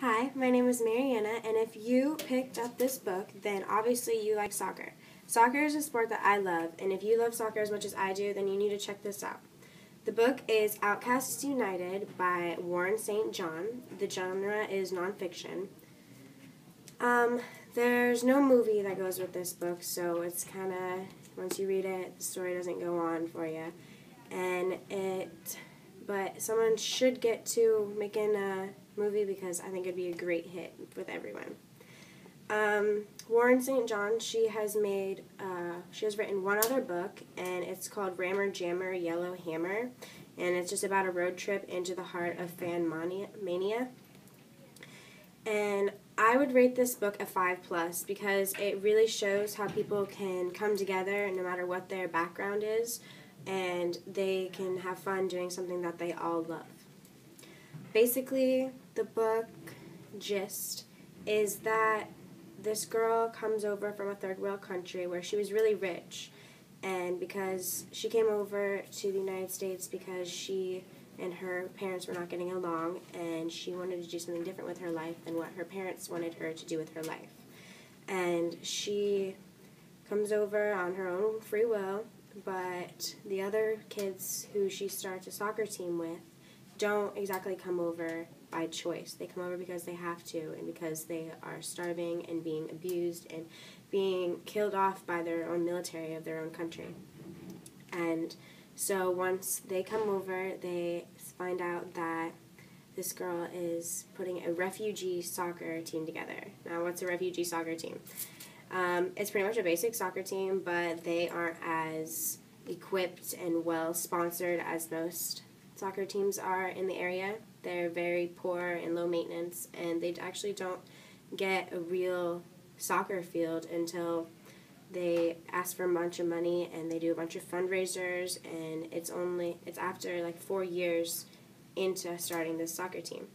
Hi, my name is Maryanna, and if you picked up this book, then obviously you like soccer. Soccer is a sport that I love, and if you love soccer as much as I do, then you need to check this out. The book is Outcasts United by Warren St. John. The genre is nonfiction. There's no movie that goes with this book, so it's kind of, once you read it, the story doesn't go on for you. But someone should get to making a movie because I think it'd be a great hit with everyone. Warren St. John, she has written one other book, and it's called Rammer Jammer Yellow Hammer, and it's just about a road trip into the heart of fan mania. And I would rate this book a 5+ because it really shows how people can come together no matter what their background is, and they can have fun doing something that they all love. Basically, the book gist is that this girl comes over from a third world country where she was really rich, and because she came over to the United States because she and her parents were not getting along, and she wanted to do something different with her life than what her parents wanted her to do with her life. And she comes over on her own free will, but the other kids who she starts a soccer team with don't exactly come over by choice. They come over because they have to, and because they are starving and being abused and being killed off by their own military of their own country. And so once they come over, they find out that this girl is putting a refugee soccer team together. Now, what's a refugee soccer team? It's pretty much a basic soccer team, but they aren't as equipped and well sponsored as most soccer teams are in the area. They're very poor and low maintenance, and they actually don't get a real soccer field until they ask for a bunch of money, and they do a bunch of fundraisers, and it's after like 4 years into starting this soccer team.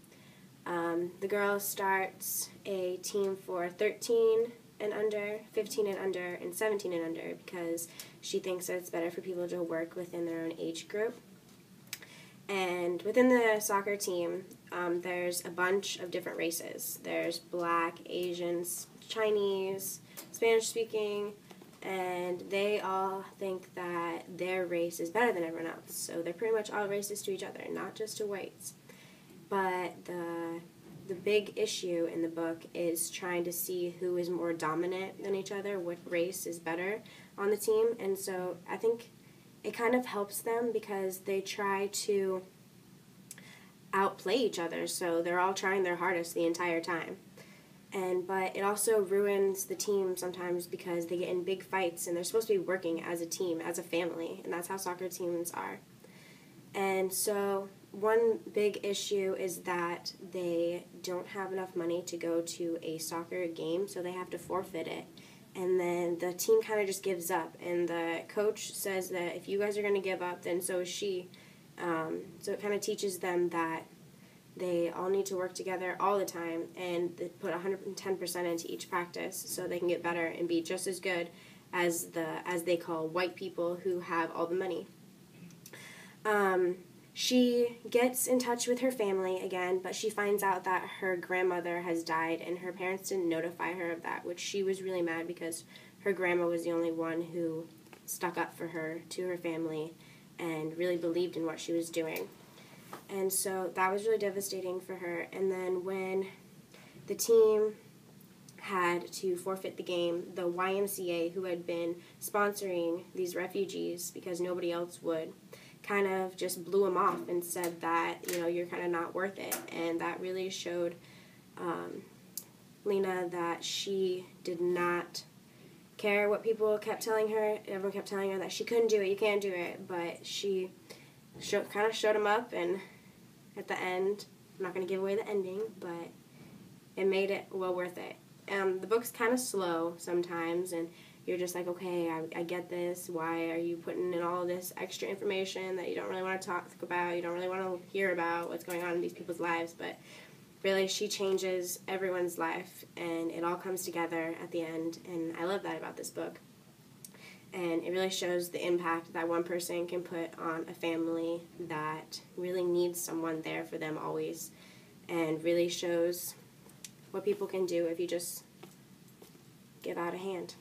The girl starts a team for 13 and under, 15 and under, and 17 and under because she thinks that it's better for people to work within their own age group. And within the soccer team, there's a bunch of different races. There's Black, Asians, Chinese, Spanish-speaking, and they all think that their race is better than everyone else. So they're pretty much all racist to each other, not just to whites. But the big issue in the book is trying to see who is more dominant than each other, what race is better on the team. And so I think it kind of helps them because they try to outplay each other, so they're all trying their hardest the entire time. But it also ruins the team sometimes because they get in big fights, and they're supposed to be working as a team, as a family, and that's how soccer teams are. And so one big issue is that they don't have enough money to go to a soccer game, so they have to forfeit it. And then the team kind of just gives up, and the coach says that if you guys are going to give up, then so is she. So it kind of teaches them that they all need to work together all the time, and they put 110% into each practice so they can get better and be just as good as they call white people who have all the money. She gets in touch with her family again, but she finds out that her grandmother has died, and her parents didn't notify her of that, which she was really mad because her grandma was the only one who stuck up for her, to her family, and really believed in what she was doing. And so that was really devastating for her. And then when the team had to forfeit the game, the YMCA, who had been sponsoring these refugees because nobody else would, kind of just blew them off and said that, you're kind of not worth it. And that really showed Lena that she did not care what people kept telling her. Everyone kept telling her that she couldn't do it, you can't do it. But she kind of showed them up, and at the end, I'm not going to give away the ending, but it made it well worth it. The book's kind of slow sometimes, and you're just like, okay, I get this. Why are you putting in all this extra information that you don't really want to talk about? You don't really want to hear about what's going on in these people's lives. But really, she changes everyone's life, and it all comes together at the end. And I love that about this book. And it really shows the impact that one person can put on a family that really needs someone there for them always. And really shows what people can do if you just give out a hand.